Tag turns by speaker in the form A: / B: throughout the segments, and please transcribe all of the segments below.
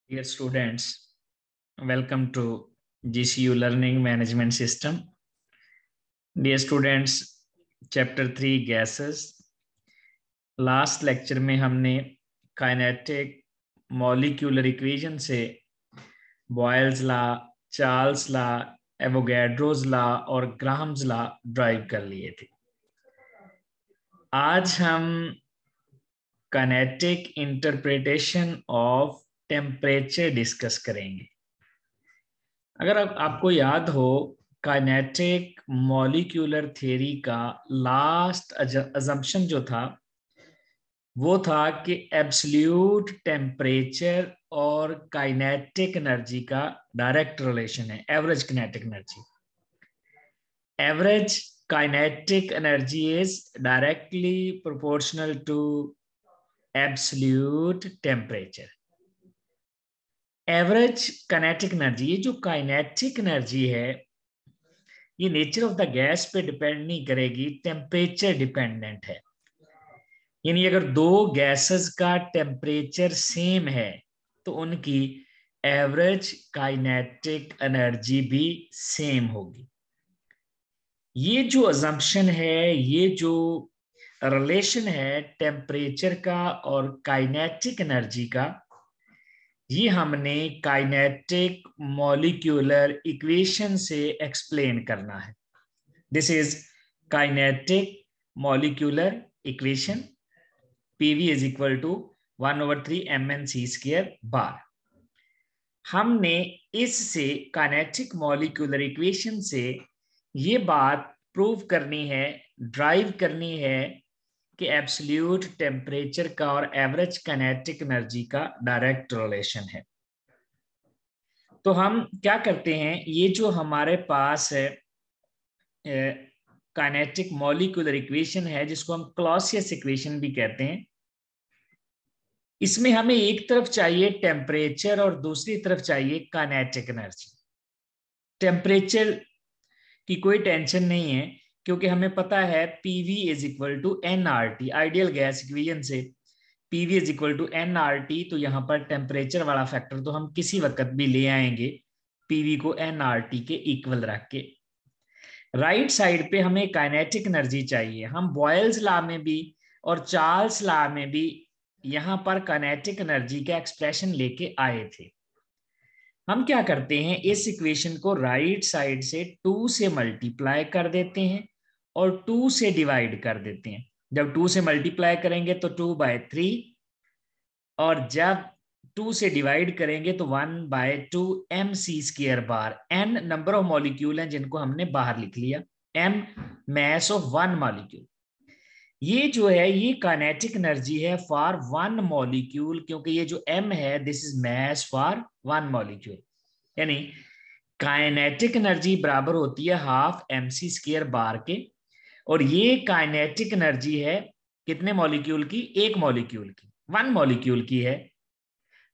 A: Dear students, welcome to GCU Learning Management System. Dear students, Chapter 3 Gases. Last lecture में हमने kinetic molecular equation से Boyle's law, Charles law, Avogadro's law और Graham's law derive कर लिए थे। आज हम kinetic interpretation of temperature discuss करेंगे। अगर आपको याद हो, काइनेटिक मॉलिक्यूलर थ्योरी का लास्ट अजम्पशन जो था वो था कि एब्सोल्यूट टेम्परेचर और काइनेटिक एनर्जी का डायरेक्ट रिलेशन है, average kinetic energy. Average kinetic energy is directly proportional to absolute temperature. Average kinetic energy, ये जो काइनेटिक एनर्जी है, ये नेचर ऑफ द गैस पे डिपेंड नहीं करेगी, टेम्परेचर डिपेंडेंट है। यानी अगर दो गैसेस का टेम्परेचर सेम है तो उनकी एवरेज काइनेटिक एनर्जी भी सेम होगी। ये जो अजम्पशन है, ये जो रिलेशन है टेम्परेचर का और काइनेटिक एनर्जी का, ये हमने काइनेटिक मॉलिक्यूलर इक्वेशन से एक्सप्लेन करना है। This is kinetic molecular equation. PV is equal to 1/3 mnc² बार। हमने इससे काइनेटिक मॉलिक्यूलर इक्वेशन से ये बात प्रूव करनी है, ड्राइव करनी है कि एब्सोल्यूट टेम्परेचर का और एवरेज काइनेटिक एनर्जी का डायरेक्ट रिलेशन है। तो हम क्या करते हैं, ये जो हमारे पास है काइनेटिक मॉलिक्यूलर इक्वेशन है, जिसको हम क्लॉसियस इक्वेशन भी कहते हैं, इसमें हमें एक तरफ चाहिए टेम्परेचर और दूसरी तरफ चाहिए काइनेटिक एनर्जी। टेम्परेचर की कोई टेंशन नहीं है, क्योंकि हमें पता है PV is equal to nRT। Ideal gas equation से PV is equal to nRT, तो यहाँ पर टेम्परेचर वाला फैक्टर तो हम किसी वक्त भी ले आएंगे PV को nRT के इक्वल रख के। राइट साइड पे हमें काइनेटिक एनर्जी चाहिए। हम बॉयल्स लॉ में भी और चार्ल्स लॉ में भी यहां पर काइनेटिक एनर्जी का एक्सप्रेशन लेके आए थे। हम क्या करते हैं, इस इक्वेशन को राइट साइड से 2 से मल्टीप्लाई कर देते हैं और 2 से डिवाइड कर देते हैं। जब 2 से मल्टीप्लाई करेंगे तो 2/3, और जब 2 से डिवाइड करेंगे तो 1/2 mc² bar. n number of molecule हैं जिनको हमने बाहर लिख लिया, m मास ऑफ 1 मॉलिक्यूल। ये जो है ये काइनेटिक एनर्जी है फॉर 1 मॉलिक्यूल, क्योंकि ये जो m है this is mass for 1 molecule. यानी काइनेटिक एनर्जी बराबर होती है हाफ mc² बार के, और ये काइनेटिक एनर्जी है कितने मॉलिक्यूल की? एक मॉलिक्यूल की, 1 मॉलिक्यूल की है।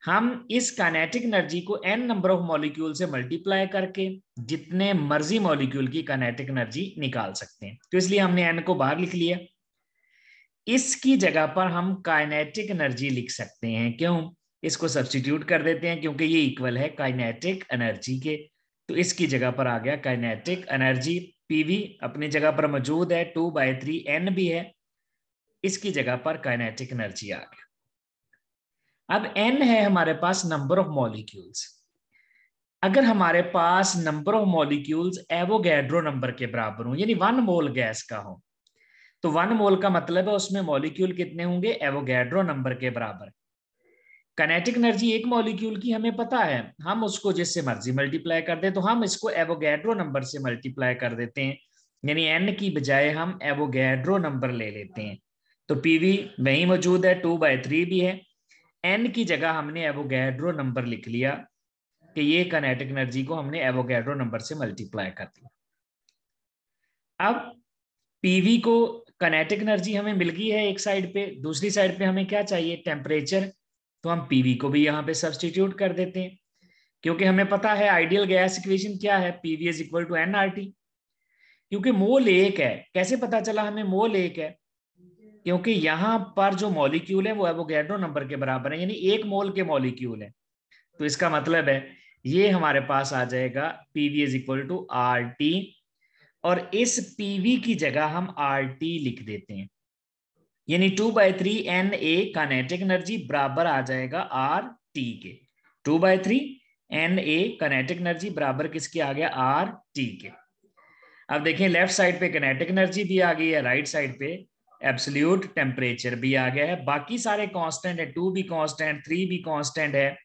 A: हम इस काइनेटिक एनर्जी को n नंबर ऑफ मॉलिक्यूल से मल्टीप्लाई करके जितने मर्जी मॉलिक्यूल की काइनेटिक एनर्जी निकाल सकते हैं। तो इसलिए हमने n को बाहर लिख लिया। इसकी जगह पर हम काइनेटिक एनर्जी लिख सकते हैं। क्यों? इसको सब्स्टिट्यूट कर देते हैं, क्योंकि ये इक्वल है काइनेटिक एनर्जी के। तो इसकी जगह पर आ गया काइनेटिक एनर्जी। PV अपनी जगह पर मौजूद है, 2/3 n भी है, इसकी जगह पर काइनेटिक एनर्जी आ गया। अब n है हमारे पास नंबर ऑफ मॉलिक्यूल्स। अगर हमारे पास number of molecules Avogadro number के बराबर हो, यानी 1 मोल गैस का हो, तो 1 मोल का मतलब है उसमें मॉलिक्यूल कितने होंगे? एवोगैड्रो नंबर के बराबर। काइनेटिक एनर्जी एक मॉलिक्यूल की हमें पता है, हम उसको जिससे मर्जी मल्टीप्लाई कर दे, तो हम इसको एवोगैड्रो नंबर से मल्टीप्लाई कर देते हैं, यानी n की बजाय हम एवोगैड्रो नंबर ले लेते हैं। तो PV वही मौजूद है, 2/3 भी है, n की जगह हमने एवोगैड्रो नंबर लिख लिया कि ये काइनेटिक एनर्जी को हमने एवोगैड्रो नंबर से मल्टीप्लाई कर दिया। अब PV को काइनेटिक एनर्जी हमें मिल गई है एक साइड पे, दूसरी साइड पे हमें क्या चाहिए? टेम्परेचर। तो हम PV को भी यहाँ पे सब्स्टिट्यूट कर देते हैं, क्योंकि हमें पता है आइडियल गैस इक्वेशन क्या है, PV is equal to nRT। क्योंकि मोल एक है, कैसे पता चला हमें मोल एक है? क्योंकि यहाँ पर जो मॉलिक्यूल है वो एवोगैड्रो नंबर के बराबर है, यानी 1 मोल के मॉलिक्यूल है। तो तो इसका मतलब है ये हमारे पास आ जाएगा PV is equal to RT, और इस PV की जगह हम RT लिख देते हैं, यानी 2/3 Na काइनेटिक एनर्जी बराबर आ जाएगा RT के। 2/3 Na काइनेटिक एनर्जी बराबर किसके आ गया? RT के। अब देखें लेफ्ट साइड पे काइनेटिक एनर्जी भी आ गई है, राइट साइड पे एब्सोल्यूट टेम्परेचर भी आ गया है, बाकी सारे कांस्टेंट है, 2 भी कांस्टेंट, 3 भी कांस्टेंट है,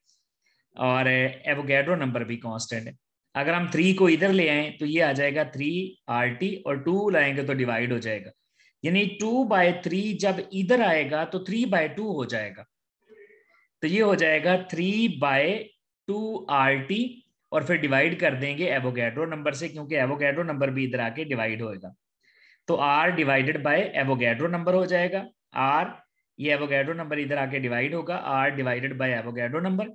A: और एवोगैड्रो नंबर भी कांस्टेंट है। अगर हम 3 को इधर ले आए तो ये आ जाएगा 3RT, और 2 लाएंगे तो डिवाइड हो जाएगा, यानी 2/3 जब इधर आएगा तो 3/2 हो जाएगा, तो ये हो जाएगा 3/2RT, और फिर डिवाइड कर देंगे एवोगैड्रो नंबर से, क्योंकि एवोगैड्रो नंबर भी इधर आके डिवाइड होएगा, तो R divided by Avogadro number हो जाएगा। R, ये एवोगैड्रो नंबर इधर आके डिवाइड होगा, R divided by Avogadro number.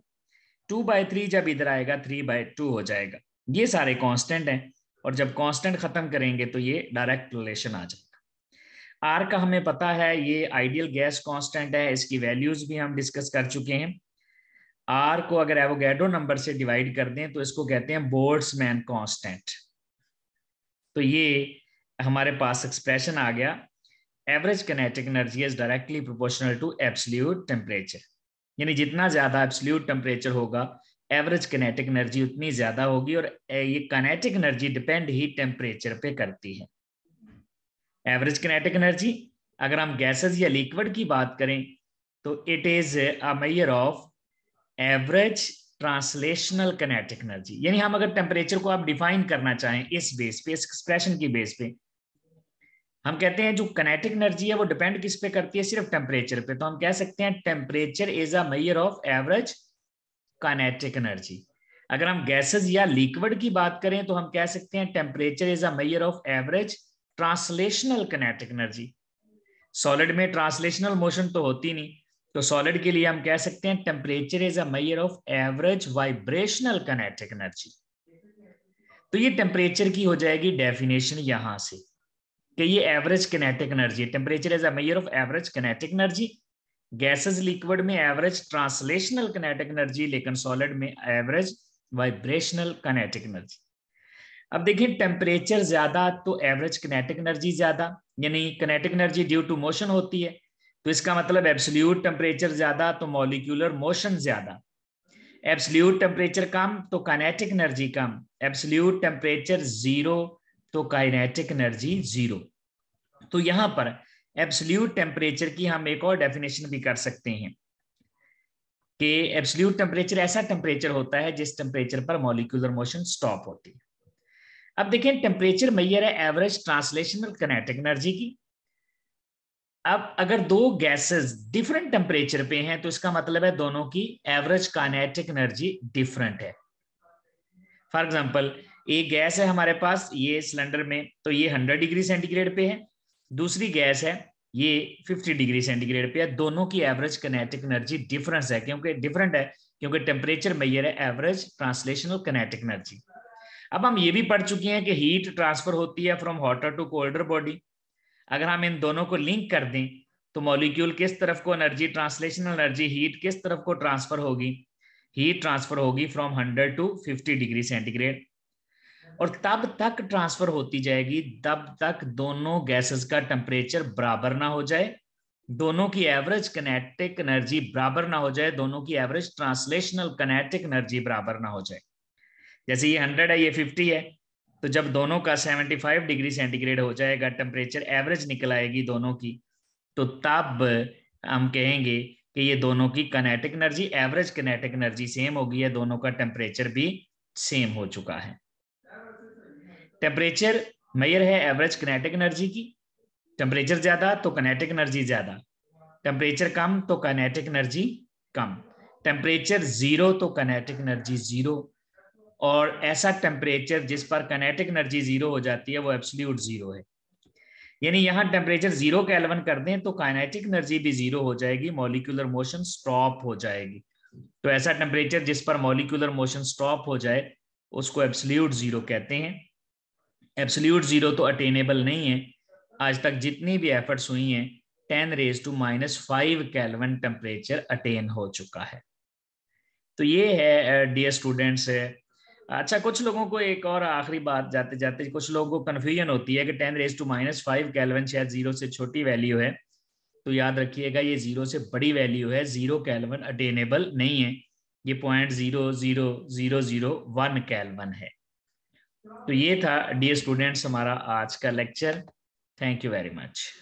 A: 2/3 जब इधर आएगा 3/2 हो जाएगा। ये सारे कांस्टेंट हैं, और जब कांस्टेंट खत्म करेंगे तो ये डायरेक्ट रिलेशन आ जाएगा। R का हमें पता है ये आइडियल गैस कांस्टेंट है, इसकी वैल्यूज भी हम डिस्कस कर चुके हैं। R को अगर एवोगैड्रो नंबर से डिवाइड कर दें तो इसको कहते हैं बोल्ट्जमैन कांस्टेंट। तो ये हमारे पास एक्सप्रेशन आ गया, average kinetic energy is directly proportional to absolute temperature, यानी जितना ज्यादा एब्सोल्यूट टेम्परेचर होगा एवरेज काइनेटिक एनर्जी उतनी ज्यादा होगी, और ये काइनेटिक एनर्जी डिपेंड हीट टेम्परेचर पे करती है। एवरेज काइनेटिक एनर्जी, अगर हम गैसेस या लिक्विड की बात करें तो it is a measure of average translational kinetic energy, यानी हम अगर टेम्परेचर को आप डिफाइन करना चाहें इस बेस पे, इस एक्सप्रेशन की बेस पे, हम कहते हैं जो काइनेटिक एनर्जी है वो डिपेंड किस पे करती है? सिर्फ टेम्परेचर पे, तो हम कह सकते हैं temperature is a measure of average kinetic energy. अगर हम गैसेस या लिक्विड की बात करें तो हम कह सकते हैं temperature is a measure of average translational kinetic energy. Solid में ट्रांसलेशनल मोशन तो होती नहीं, तो सॉलिड के लिए हम कह सकते हैं temperature is a measure of average vibrational kinetic energy. तो ये टेम्परेचर की हो जाएगी डेफिनेशन यहां से कि ये average kinetic energy, temperature is a measure of average kinetic energy. Gases liquid में एवरेज ट्रांसलेशनल काइनेटिक एनर्जी, लेकिन सॉलिड में एवरेज वाइब्रेशनल काइनेटिक एनर्जी। अब देखिए टेम्परेचर ज्यादा तो एवरेज काइनेटिक एनर्जी ज्यादा, यानी kinetic energy due to motion होती है, तो इसका मतलब एब्सोल्यूट टेम्परेचर ज्यादा तो मॉलिक्यूलर मोशन ज्यादा। एब्सोल्यूट टेम्परेचर कम तो काइनेटिक एनर्जी कम, एब्सोल्यूट टेम्परेचर जीरो तो काइनेटिक एनर्जी जीरो। तो यहां पर एब्सोल्यूट टेम्परेचर की हम एक और डेफिनेशन भी कर सकते हैं कि एब्सोल्यूट टेम्परेचर ऐसा टेम्परेचर होता है जिस टेम्परेचर पर मॉलिक्यूलर मोशन स्टॉप होती है। अब देखें टेम्परेचर मेजर है एवरेज ट्रांसलेशनल काइनेटिक एनर्जी की। अब अगर दो गैसेस डिफरेंट टेम्परेचर पे हैं तो इसका मतलब है दोनों की एवरेज काइनेटिक एनर्जी डिफरेंट है। फॉर एग्जांपल एक गैस है हमारे पास ये सिलेंडर में, तो ये 100 डिग्री सेंटीग्रेड पे है, दूसरी गैस है ये 50 डिग्री सेंटीग्रेड पे है। दोनों की एवरेज काइनेटिक एनर्जी डिफरेंस है, क्योंकि डिफरेंट है क्योंकि टेम्परेचर मेजर है एवरेज ट्रांसलेशनल काइनेटिक एनर्जी। अब हम ये भी पढ़ चुके हैं कि हीट ट्रांसफर होती है from hotter to colder body. अगर हम इन दोनों को लिंक कर दें तो मॉलिक्यूल किस तरफ को एनर्जी, ट्रांसलेशनल एनर्जी हीट किस तरफ को ट्रांसफर होगी? हीट ट्रांसफर होगी फ्रॉम 100 टू 50 डिग्री सेंटीग्रेड, और तब तक ट्रांसफर होती जाएगी तब तक दोनों गैसेस का टेम्परेचर बराबर ना हो जाए, दोनों की एवरेज काइनेटिक एनर्जी बराबर ना हो जाए, दोनों की एवरेज ट्रांसलेशनल काइनेटिक एनर्जी बराबर ना हो जाए। जैसे ये 100 है ये 50 है, तो जब दोनों का 75 डिग्री सेंटीग्रेड हो जाएगा, टेम्परेचर एवरेज निकल आएगी दोनों की, तो तब हम कहेंगे कि ये दोनों की kinetic energy, average kinetic energy same होगी है, दोनों का टेम्परेचर भी सेम हो चुका है। टेम्परेचर मेजर है एवरेज काइनेटिक एनर्जी की, टेम्परेचर ज्यादा तो काइनेटिक एनर्जी ज्यादा, टेम्परेचर कम तो काइनेटिक एनर्जी कम, टेम्परेचर जीरो तो काइनेटिक एनर्जी जीरो, और ऐसा टेम्परेचर जिस पर काइनेटिक एनर्जी जीरो हो जाती है वो एब्सोल्यूट जीरो है। यानी यहां टेम्परेचर 0 केल्विन कर दें तो काइनेटिक एनर्जी भी जीरो हो जाएगी, मॉलिक्यूलर मोशन स्टॉप हो जाएगी। तो ऐसा टेम्परेचर जिस पर मॉलिक्यूलर मोशन स्टॉप हो जाए उसको एब्सोल्यूट जीरो कहते हैं। एब्सोल्यूट जीरो तो अटेनेबल नहीं है, आज तक जितनी भी एफर्ट्स हुई हैं 10⁻⁻⁵ केल्विन टेम्परेचर अटेन हो चुका है। तो ये है डियर स्टूडेंट्स है। अच्छा, कुछ लोगों को एक और आखिरी बात जाते जाते, कुछ लोगों को कंफ्यूजन होती है कि 10⁻⁻⁵ केल्विन शायद 0 से छोटी वैल्यू है। तो याद रखिएगा ये 0 से बड़ी वैल्यू है, 0 केल्विन अटेनेबल नहीं है, ये 0.00001 केल्विन है। तो ये था डियर स्टूडेंट्स हमारा आज का lecture. Thank you very much.